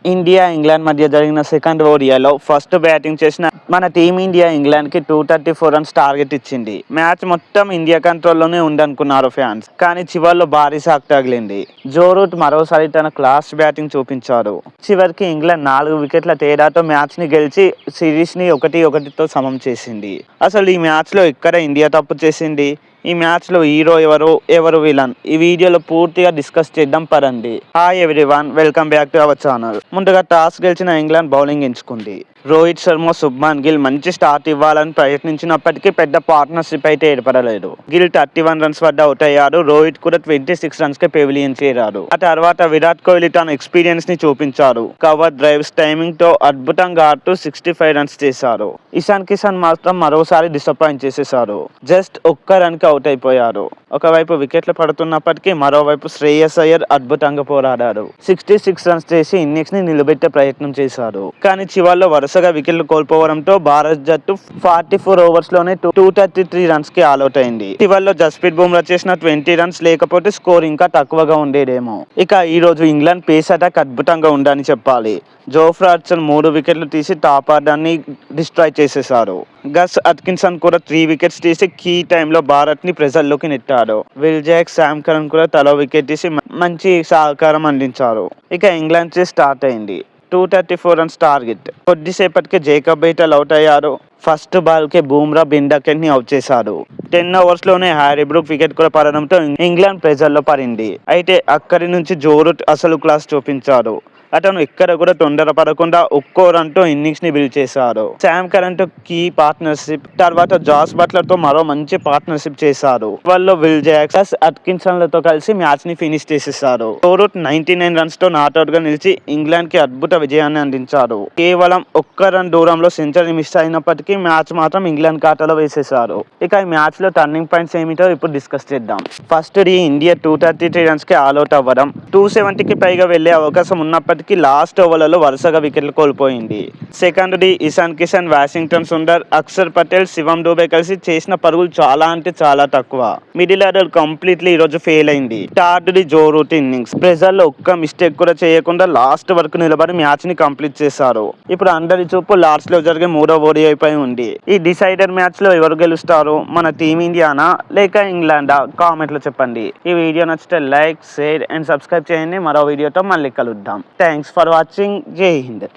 India England మధ్య జరిగిన second ఓడియాలో first batting చేసిన మన టీమిండియా ఇంగ్లాండ్కి 234 రన్స్ టార్గెట్ ఇచ్చింది. మ్యాచ్ మొత్తం ఇండియా కంట్రోల్లోనే ఉందనుకున్నారు ఫ్యాన్స్, కానీ చివర్లో భారీ షాక్ తగిలింది. జో రూట్ మరోసారి తన క్లాస్ బ్యాటింగ్ చూపించాడు. చివరికి ఇంగ్లాండ్ 4 వికెట్ల తేడాతో మ్యాచ్ని గెలిచి సిరీస్ని 1-1తో సమం చేసింది. అసలు ఈ మ్యాచ్లో ఎక్కడ ఇండియా తప్పు చేసింది? ఈ మ్యాచ్లో హీరో ఎవరు విలన్? ఈ వీడియోలో పూర్తిగా డిస్కస్ చేద్దాం పదండి. Hi everyone, welcome back to our channel. ముందుగా టాస్ గెలిచిన ఇంగ్లాండ్ బౌలింగ్ ఎంచుకుంది. రోహిత్ శర్మ, శుభ్మన్ గిల్ మంచి స్టార్ట్ ఇవ్వాలని ప్రయత్నించినప్పటికీ పెద్ద పార్ట్నర్షిప్ అయితే ఏర్పడలేదు. గిల్ 31 రన్స్ వద్ద అవుట్ అయ్యాడు. రోహిత్ కూడా 26 రన్స్ కే పెవిలియన్ చేరాడు. ఆ తర్వాత విరాట్ కోహ్లీ తన ఎక్స్పీరియన్స్ ని చూపించాడు. కవర్ డ్రైవ్స్, టైమింగ్ తో అద్భుతంగా ఆడుతూ 65 రన్స్ చేశారు. ఇషాన్ కిషన్ మాత్రం మరోసారి డిసప్పాయింట్ చేసేశారు. జస్ట్ ఒక్క రన్ కి అవుట్ అయిపోయారు. ఒకవైపు వికెట్లు పడుతున్నప్పటికీ మరోవైపు శ్రేయస్ అయ్యర్ అద్భుతంగా పోరాడాడు. 66 రన్స్ చేసి ఇన్నింగ్స్ ని నిలబెట్టే ప్రయత్నం చేశాడు. కానీ చివర్లో వరుసగా వికెట్లు కోల్పోవడంతో భారత్ జట్టు 44 ఓవర్స్ లోనే 233 రన్స్ కి ఆల్అౌట్ అయింది. చివర్లో జస్ప్రీత్ బుమ్రా చేసిన 20 రన్స్ లేకపోతే స్కోర్ ఇంకా తక్కువగా ఉండేదేమో. ఇక ఈ రోజు ఇంగ్లాండ్ పేస్ అటాక్ అద్భుతంగా ఉందని చెప్పాలి. జోఫ్రా ఆర్చర్ 3 వికెట్లు తీసి టాప్ ఆర్డర్ని డిస్ట్రాయ్ చేసేశారు. గస్ అట్కిన్సన్ కూడా 3 వికెట్స్ తీసి కీ టైంలో భారత్ ని ప్రెజర్లోకి నెట్టాడు. విల్ జాక్, శామ్ కరన్ కూడా తలో వికెట్ తీసి మంచి సహకారం అందించారు. ఇక ఇంగ్లాండ్ చేసి స్టార్ట్ అయింది. 234 రన్స్ టార్గెట్. కొద్దిసేపటికే జేకబ్ బెయిటల్ అవుట్ అయ్యారు. ఫస్ట్ బాల్ కే బూమ్రా, బిన్ డకెట్ ని అవుట్ చేశాడు. 10 ఓవర్స్ లోనే హ్యారీ బ్రూక్ వికెట్ కూడా పడడంతో ఇంగ్లాండ్ ప్రెజర్ లో పడింది. అయితే అక్కడి నుంచి జో రూట్ అసలు క్లాస్ చూపించాడు. అతను ఎక్కడ కూడా తొందర పడకుండా ఒక్కో రన్ తో ఇన్నింగ్స్ ని బిల్డ్ చేశాడు. శామ్ కరన్ తో కీ పార్ట్నర్షిప్, తర్వాత జాస్ బట్లర్ తో మరో మంచి పార్ట్నర్షిప్ చేశాడు. వాళ్ళు విల్ జాక్స్, అట్కిన్సన్ లతో కలిసి మ్యాచ్ ని ఫినిష్ చేసేశారు. జో రూట్ 99 రన్స్ తో నాట్అవుట్ గా నిలిచి ఇంగ్లాండ్ కి అద్భుత విజయాన్ని అందించాడు. కేవలం ఒక్క రన్ దూరంలో సెంచరీ మిస్ అయినప్పటికీ మ్యాచ్ మాత్రం ఇంగ్లాండ్ ఖాతాలో వేసేశారు. ఇక ఈ మ్యాచ్ లో టర్నింగ్ పాయింట్స్ ఏమిటో ఇప్పుడు డిస్కస్ చేద్దాం. ఫస్ట్ ది ఇండియా 233 రన్స్ కి ఆల్అౌట్ అవ్వడం. 270కి పైగా వెళ్లే అవకాశం ఉన్నప్పటికీ లాస్ట్ ఓవర్లలో వరుసగా వికెట్లు కోల్పోయింది. సెకండ్ ది ఇషాన్ కిషన్, వాషింగ్టన్ సుందర్, అక్షర్ పటేల్, శివం దూబే కలిసి చేసిన పరుగులు చాలా అంటే చాలా తక్కువ. మిడిల్ ఆర్డర్ కంప్లీట్లీ ఈరోజు ఫెయిల్ అయింది. Third the Joe Root innings. Pressure లో ఒక్క మిస్టేక్ కూడా చేయకుండా లాస్ట్ వరకు నిలబడి మ్యాచ్ ని కంప్లీట్ చేశారు. ఇప్పుడు అందరి చూపు లాస్ట్ లో జరిగే 3వ ఓడిఐ పై ఉంది. ఈ డిసైడర్ మ్యాచ్ లో ఎవరు గెలుస్తారు? మన టీమిండియానా లేక ఇంగ్లాండా? కామెంట్ లో చెప్పండి. ఈ వీడియో నచ్చితే లైక్, షేర్ అండ్ సబ్స్క్రైబ్ చేయండి. మరో వీడియోతో మళ్ళీ కలుద్దాం. Thanks for watching. జై హింద్.